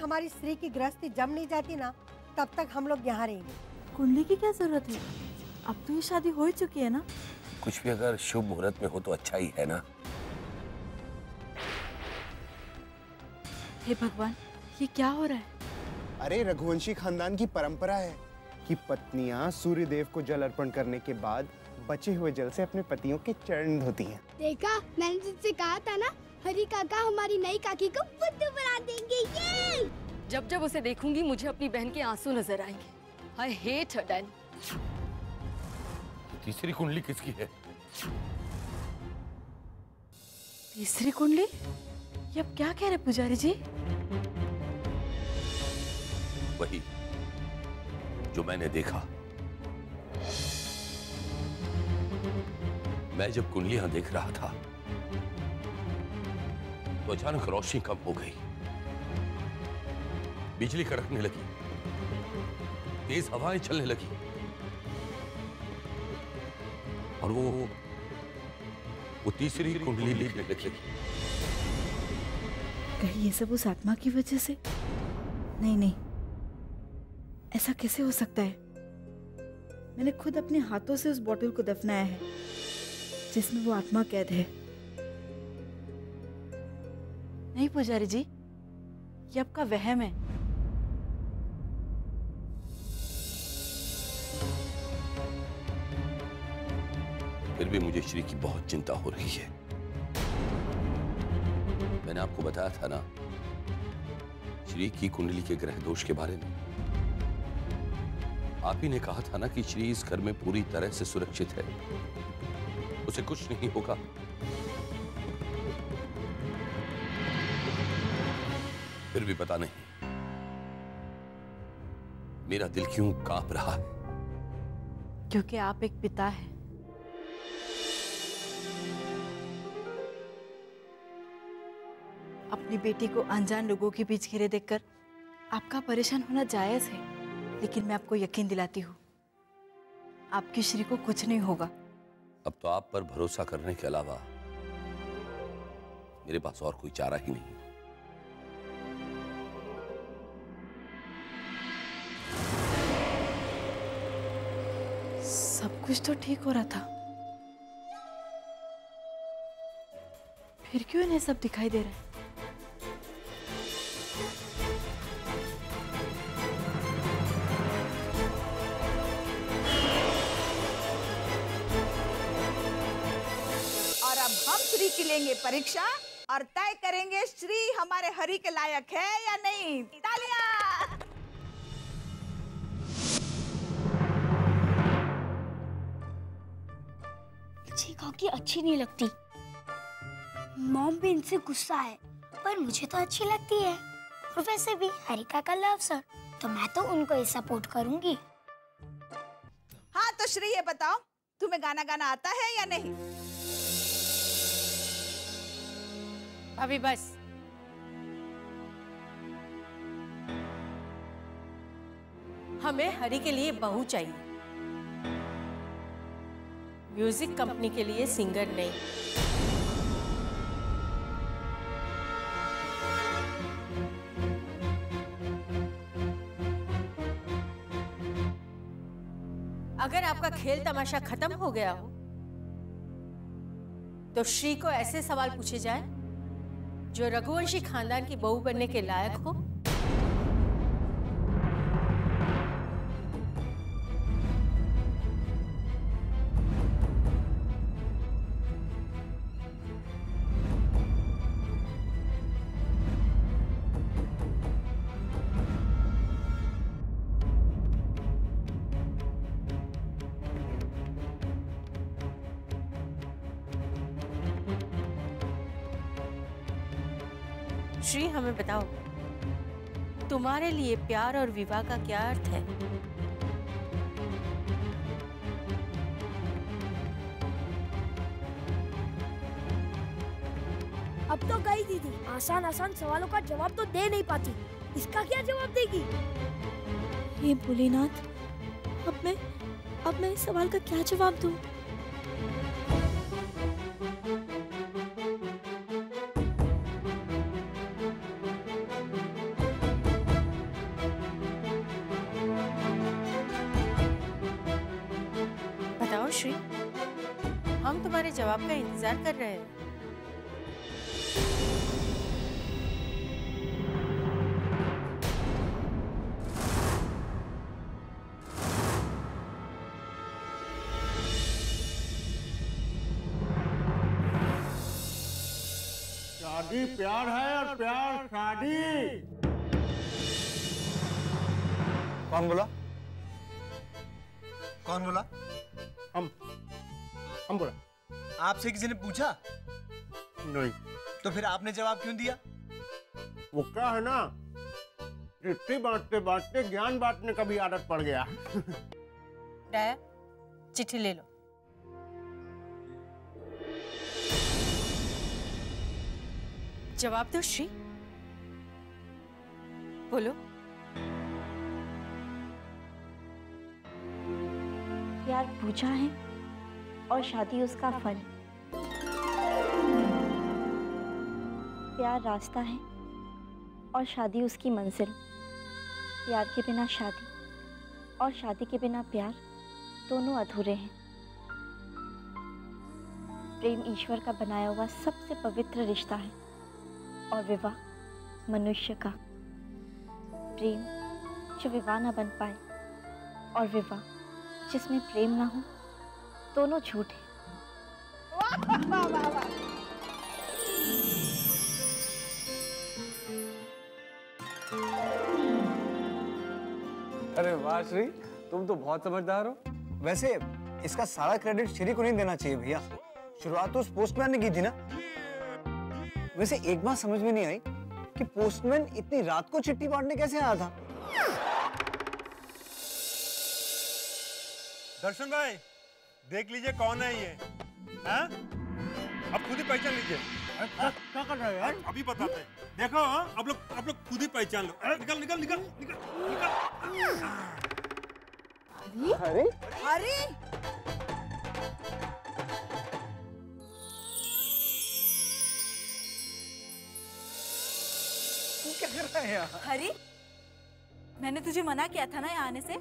हमारी श्री की गृहस्थी जम नहीं जाती ना, तब तक हम लोग यहाँ रहेंगे। कुंडली की क्या जरूरत है? अब तो ये शादी हो ही चुकी है ना। कुछ भी अगर शुभ मुहूर्त में हो तो अच्छा ही है ना। हे भगवान, ये क्या हो रहा है? अरे रघुवंशी खानदान की परंपरा है कि पत्नियां सूर्य देव को जल अर्पण करने के बाद बचे हुए जल से अपने पतियों के चरण धोती हैं। देखा, मैंने तुझसे कहा था ना, हरी काका हमारी नई काकी को बुद्धू बना देंगे। ये जब जब उसे देखूंगी मुझे अपनी बहन के आंसू नजर आएंगे। I hate her, Dan. तीसरी कुंडली किसकी है? तीसरी कुंडली? ये अब क्या कह रहे पुजारी जी? वही जो मैंने देखा। मैं जब कुंडलियां देख रहा था तो अचानक रोशनी कम हो गई, बिजली कड़कने लगी, तेज हवाएं चलने लगी और वो तीसरी कुंडली लेने लगी। कहीं ये सब उस आत्मा की वजह से? नहीं नहीं, ऐसा कैसे हो सकता है? मैंने खुद अपने हाथों से उस बोतल को दफनाया है जिसमें वो आत्मा कैद है। नहीं पुजारी जी, ये आपका वहम है। फिर भी मुझे श्री की बहुत चिंता हो रही है। मैंने आपको बताया था ना श्री की कुंडली के ग्रह दोष के बारे में। आप ही ने कहा था ना कि श्री इस घर में पूरी तरह से सुरक्षित है, उसे कुछ नहीं होगा। फिर भी पता नहीं मेरा दिल क्यों कांप रहा है। क्योंकि आप एक पिता हैं। अपनी बेटी को अनजान लोगों के बीच घिरे देखकर आपका परेशान होना जायज है, लेकिन मैं आपको यकीन दिलाती हूँ आपकी श्री को कुछ नहीं होगा। अब तो आप पर भरोसा करने के अलावा मेरे पास और कोई चारा ही नहीं। सब कुछ तो ठीक हो रहा था, फिर क्यों इन्हें सब दिखाई दे रहा है? और अब हम श्री की लेंगे परीक्षा और तय करेंगे श्री हमारे हरि के लायक है या नहीं। तालियां। जी काकी अच्छी नहीं लगती। मॉम भी इनसे गुस्सा है, पर मुझे तो अच्छी लगती है। और वैसे भी हरी काका लव सर, तो मैं तो उनको ही सपोर्ट करूंगी। हाँ तो श्री ये बताओ, तुम्हें गाना गाना आता है या नहीं? अभी बस। हमें हरी के लिए बहू चाहिए, म्यूजिक कंपनी के लिए सिंगर नहीं। अगर आपका खेल तमाशा खत्म हो गया हो तो श्री को ऐसे सवाल पूछे जाएं जो रघुवंशी खानदान की बहू बनने के लायक हो। श्री हमें बताओ, तुम्हारे लिए प्यार और विवाह का क्या अर्थ है? अब तो गई दीदी, आसान आसान सवालों का जवाब तो दे नहीं पाती, इसका क्या जवाब देगी? हे भोलेनाथ, अब मैं इस सवाल का क्या जवाब दूं? श्री, हम तुम्हारे जवाब का इंतजार कर रहे हैं। शादी प्यार है और प्यार शादी। कौन बोला? कौन बोला? हम बोला। आपसे किसी ने पूछा? नहीं। तो फिर आपने जवाब क्यों दिया? वो क्या है ना, चिट्ठी बांटते बांटते ज्ञान बांटने का भी आदत पड़ गया। डाया, चिट्ठी ले लो। जवाब दो श्री, बोलो। प्यार पूजा है और शादी उसका फल। प्यार रास्ता है और शादी उसकी मंजिल। प्यार के बिना शादी और शादी के बिना प्यार दोनों अधूरे हैं। प्रेम ईश्वर का बनाया हुआ सबसे पवित्र रिश्ता है और विवाह मनुष्य का। प्रेम जो विवाह न बन पाए और विवाह जिसमें प्रेम ना हो, दोनों झूठ है। वाह वाह वाह। अरे वाह श्री, तुम तो बहुत समझदार हो। वैसे इसका सारा क्रेडिट श्री को नहीं देना चाहिए भैया, शुरुआत तो उस पोस्टमैन ने की थी ना। वैसे एक बात समझ में नहीं आई कि पोस्टमैन इतनी रात को चिट्ठी बांटने कैसे आया था। दर्शन भाई, देख लीजिए कौन है ये। हाँ? अब खुद ही पहचान लीजिए। क्या कर रहे हो यार? अभी बताते हैं। देखो अब लोग खुद ही पहचान लो। अरे निकल निकल निकल निकल निकल। अरे अरे तू क्या कर रहा है यहाँ? हरी, मैंने तुझे मना किया था ना यहाँ आने से।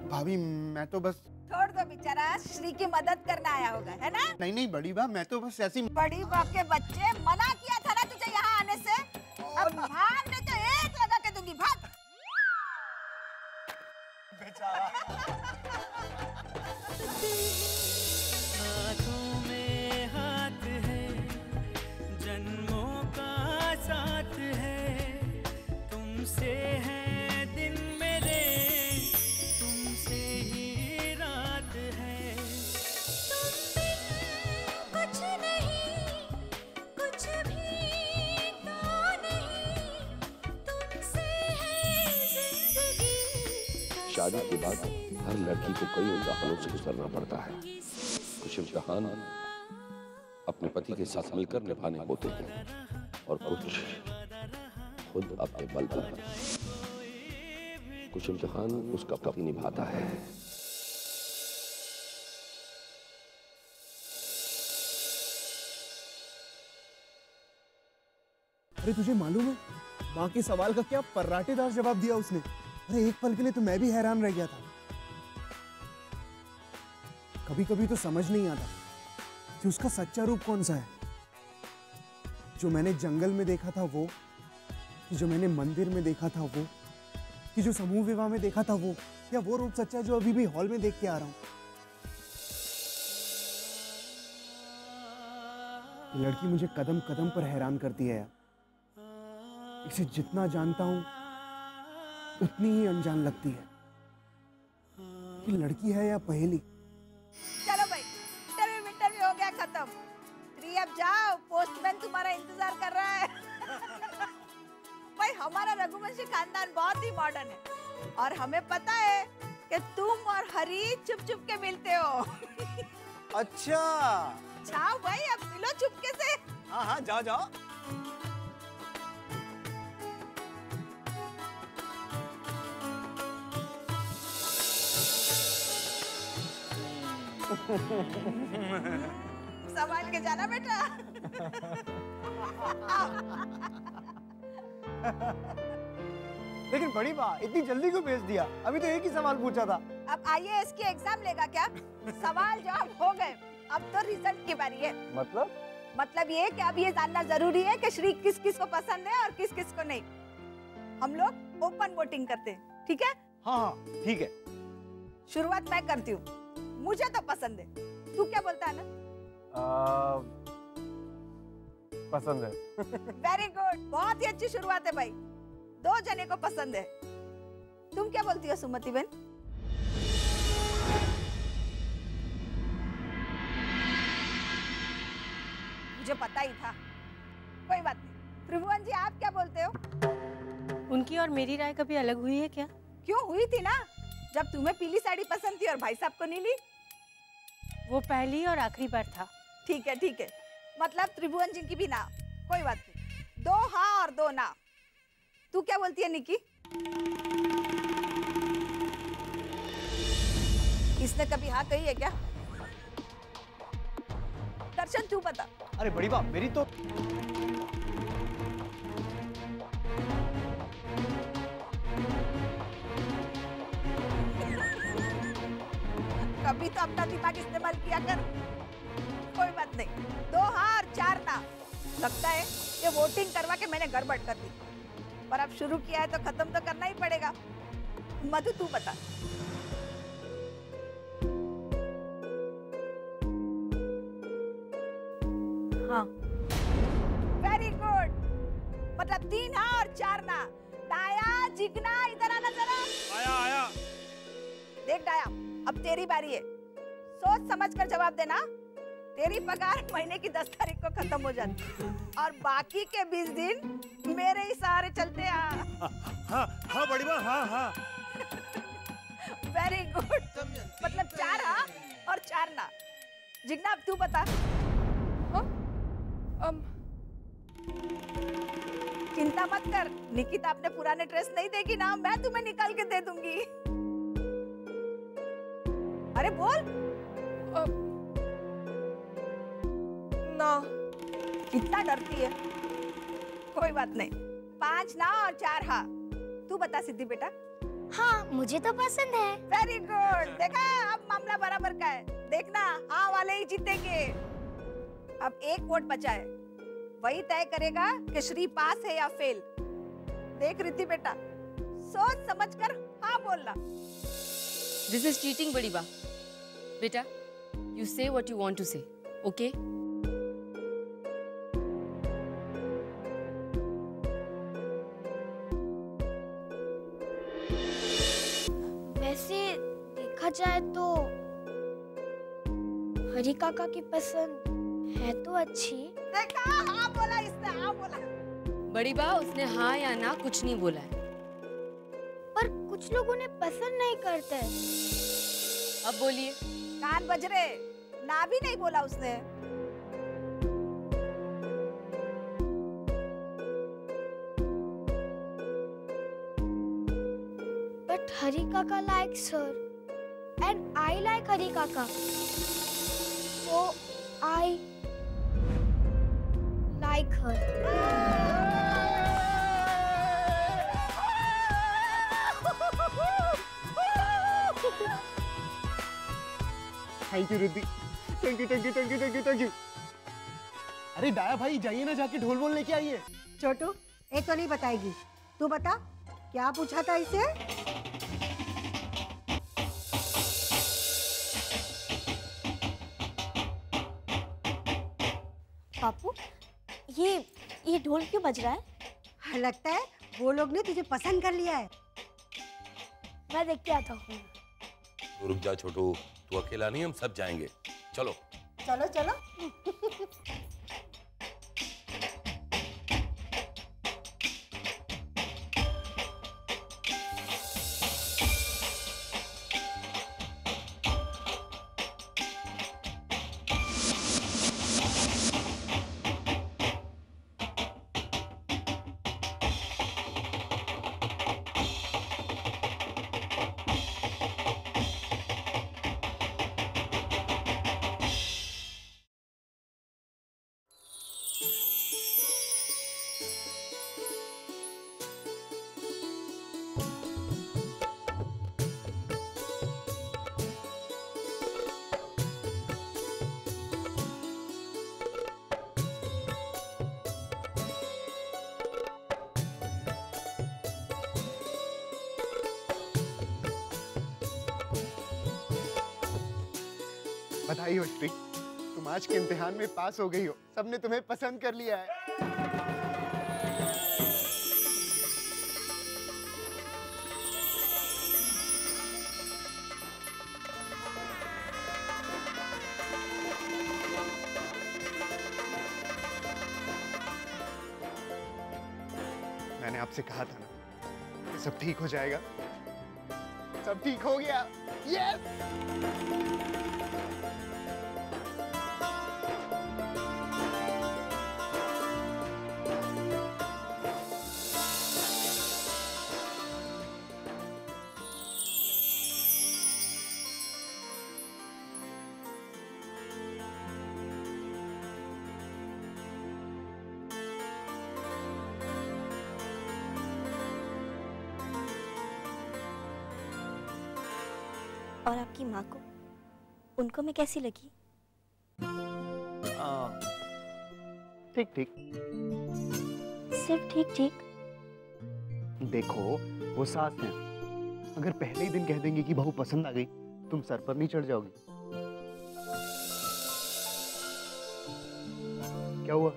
भाभी मैं तो बस। छोड़ दो, बेचारा श्री की मदद करने आया होगा, है ना? नहीं नहीं बड़ी बा, मैं तो बस ऐसी। बड़ी बाप के बच्चे, मना किया था ना तुझे यहाँ आने से। अब भाग नहीं तो एक लगा के दूंगी, भाग। बेचारा। हाथों में हाथ है, जन्मों का साथ है, तुमसे है दिन मेरे, तुमसे ही रात है। तुम बिन कुछ नहीं, कुछ भी तो नहीं, तुमसे है जिंदगी। शादी के बाद हर लड़की को कई इम्तिहानों से गुजरना पड़ता है। कुछ इम्तिहान अपने पति के साथ मिलकर निभाने होते हैं और कुछ खुद अपने बल पर। कुछ इम्तिहान उसका पति निभाता है। अरे तुझे मालूम है माँ के सवाल का क्या पर्राटेदार जवाब दिया उसने। अरे एक पल के लिए तो मैं भी हैरान रह गया था। कभी कभी तो समझ नहीं आता कि उसका सच्चा रूप कौन सा है। जो मैंने जंगल में देखा था वो, कि जो मैंने मंदिर में देखा था वो, कि जो समूह विवाह में देखा था वो, या वो रूप सच्चा है जो अभी भी हॉल में देख के आ रहा हूं। ये लड़की मुझे कदम कदम पर हैरान करती है यार। इसे जितना जानता हूं उतनी ही अनजान लगती है। ये लड़की है या पहेली? चलो भाई, इंटरव्यू हो गया खत्म। श्री अब जाओ, पोस्टमैन तुम्हारा इंतजार कर रहा है। भाई हमारा रघुवंशी खानदान बहुत ही मॉडर्न है और हमें पता है कि तुम और हरी चुप चुप के मिलते हो। अच्छा जाओ भाई, अब मिलो चुपके से। हाँ हाँ जाओ जाओ। संभाल के जाना बेटा। लेकिन बड़ी बात, इतनी जल्दी क्यों भेज दिया? अभी तो एक ही सवाल पूछा था। अब आईएएस की एग्जाम लेगा क्या? सवाल जवाब हो गए, अब तो रिजल्ट की बारी है। मतलब ये कि अब ये जानना जरूरी है कि श्री किस किस को पसंद है और किस किस को नहीं। हम लोग ओपन वोटिंग करते हैं, ठीक है? हाँ ठीक है। शुरुआत मैं करती हूँ, मुझे तो पसंद है। तू क्या बोलता है ना? पसंद है। वेरी गुड, बहुत ही अच्छी शुरुआत है भाई। 2 जने को पसंद है। तुम क्या बोलती हो सुमति बहन? मुझे पता ही था, कोई बात नहीं। त्रिभुवन जी आप क्या बोलते हो? उनकी और मेरी राय कभी अलग हुई है क्या? क्यों हुई थी ना, जब तुम्हें पीली साड़ी पसंद थी और भाई साहब को नीली। वो पहली और आखिरी बार था। ठीक है ठीक है, मतलब त्रिभुवन जी की भी ना, कोई बात नहीं। 2 हाँ और 2 ना। तू क्या बोलती है निकी? इसने कभी हाँ कही है क्या? दर्शन तू बता। अरे बड़ी बात, मेरी तो कभी तो अपना दिमाग इस्तेमाल किया कर। कोई बात नहीं, 2 हाँ और 4 ना। लगता है ये वोटिंग करवा के मैंने गड़बड़ कर दी, पर अब शुरू किया है तो खत्म तो करना ही पड़ेगा। मधु तू बता। हाँ। वेरी गुड, मतलब 3 हाँ और 4 ना। डाया, जिगना इधर आना जरा। आया। देख डाया, अब तेरी बारी है। सोच समझ कर जवाब देना। तेरी पगार महीने की 10 तारीख को खत्म हो जाती और बाकी के 20 दिन मेरे ही सहारे चलते हैं। हाँ बड़ी बात, हाँ। वेरी गुड, मतलब 4 हाँ और 4 ना। जिगना अब तू बता। चिंता मत कर, निकिता अपने पुराने ड्रेस नहीं देगी ना, मैं तुम्हें निकाल के दे दूंगी। अरे बोल। ना। कितना डरती है। कोई बात नहीं, 5 ना और 4 हाँ। तू बता सिद्धि बेटा। हाँ मुझे तो पसंद है। वेरी गुड, देखा अब मामला बराबर का है। देखना हाँ वाले ही जीतेंगे। अब 1 वोट बचा है, वही तय करेगा कि श्री पास है या फेल। देख रिद्धि बेटा, सोच समझकर हाँ बोलना। This is cheating, बड़ी बा। बेटा, you say what you want to say, okay? वैसे देखा जाए तो हरी काका की पसंद है तो अच्छी। देखा हाँ बोला इसने, हाँ बोला। बड़ी बा, उसने हाँ या ना कुछ नहीं बोला है। पर कुछ लोगों ने पसंद नहीं करते। अब बोलिए। कान बज रहे, ना भी नहीं बोला उसने। But Hari Kaka likes her, and I like Hari Kaka. So I like her. Thank you Riddhi, thank you. अरे डाया भाई जाइए ना, जाके ढोल बोल लेके आइए। छोटू ये तो नहीं बताएगी, तू बता क्या पूछा था इसे? पापू ये ढोल क्यों बज रहा है? लगता है वो लोग ने तुझे पसंद कर लिया है। मैं देख के आता हूँ। तो रुक जा छोटू, तू अकेला नहीं, हम सब जाएंगे। चलो चलो चलो। बधाई हो श्री, तुम आज के इम्तिहान में पास हो गई हो। सबने तुम्हें पसंद कर लिया है। मैंने आपसे कहा था ना कि सब ठीक हो जाएगा। सब ठीक हो गया। यस! और आपकी माँ को, उनको मैं कैसी लगी? ठीक ठीक। सिर्फ ठीक ठीक? देखो वो सास हैं, अगर पहले ही दिन कह देंगे कि बहू पसंद आ गई, तुम सर पर नहीं चढ़ जाओगी। क्या हुआ?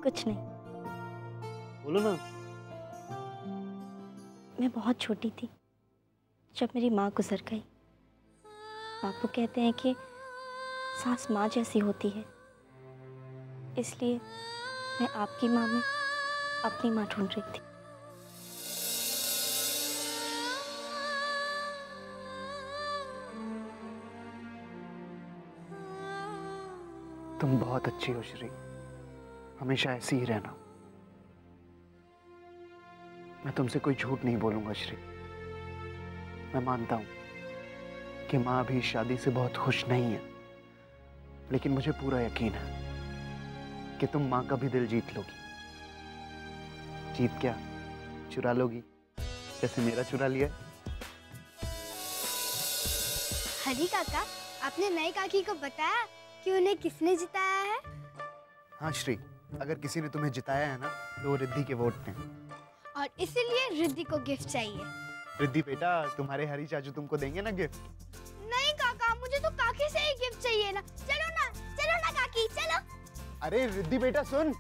कुछ नहीं। बोलो ना। मैं बहुत छोटी थी जब मेरी माँ गुजर गई। बापू कहते हैं कि सास माँ जैसी होती है, इसलिए मैं आपकी माँ में अपनी माँ ढूंढ रही थी। तुम बहुत अच्छी हो श्री, हमेशा ऐसी ही रहना। मैं तुमसे कोई झूठ नहीं बोलूंगा श्री। मैं मानता हूं कि माँ भी इस शादी से बहुत खुश नहीं है, लेकिन मुझे पूरा यकीन है कि तुम माँ का भी दिल जीत लोगी। जीत क्या, चुरा लोगी, जैसे मेरा चुरा लिया। हरी काका, आपने नई काकी को बताया कि उन्हें किसने जिताया है? हाँ श्री, अगर किसी ने तुम्हें जिताया है ना, तो वो रिद्धि के वोट ने। और इसीलिए रिद्धि को गिफ्ट चाहिए। रिद्धि बेटा, तुम्हारे हरी चाचू तुमको देंगे ना गिफ्ट। नहीं काका, मुझे तो काकी से ही गिफ्ट चाहिए ना। चलो ना काकी, चलो। अरे रिद्धि बेटा सुन।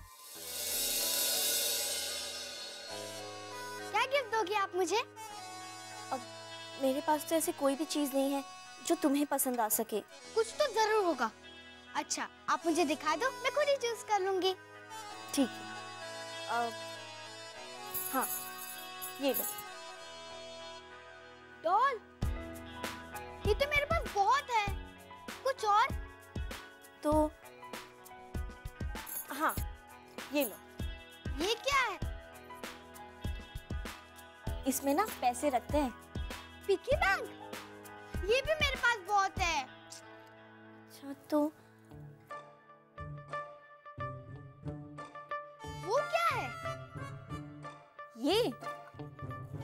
क्या गिफ्ट दोगी आप मुझे? अब मेरे पास तो ऐसी कोई भी चीज नहीं है जो तुम्हें पसंद आ सके। कुछ तो जरूर होगा। अच्छा, आप मुझे दिखा दो, मैं खुद ही चूज कर लूंगी। ठीक है। हाँ, ये लो। डॉल, ये तो मेरे पास बहुत है। कुछ और? तो हाँ, ये लो। ये क्या है? इसमें ना पैसे रखते हैं। Piggy bank? ये भी मेरे पास बहुत है। अच्छा, तो वो क्या है? ये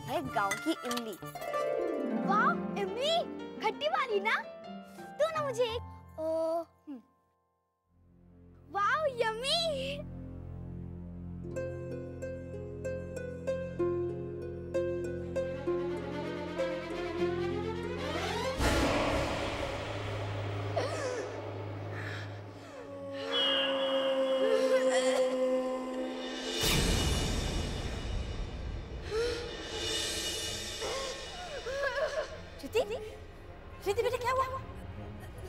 है गांव की इमली। वाह, इमली खट्टी वाली ना? दो ना मुझे एक। वाह, यम्मी। रिद्धि बेटा, क्या हुआ?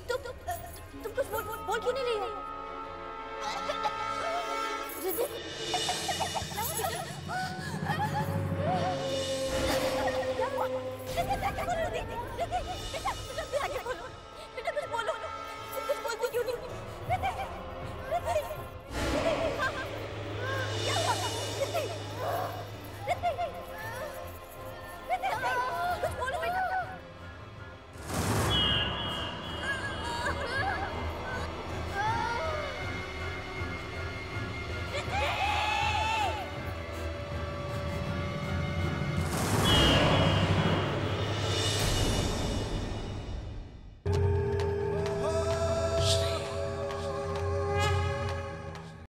तुम कुछ बोल क्यों नहीं रही हो? रिद्धि, क्या हुआ?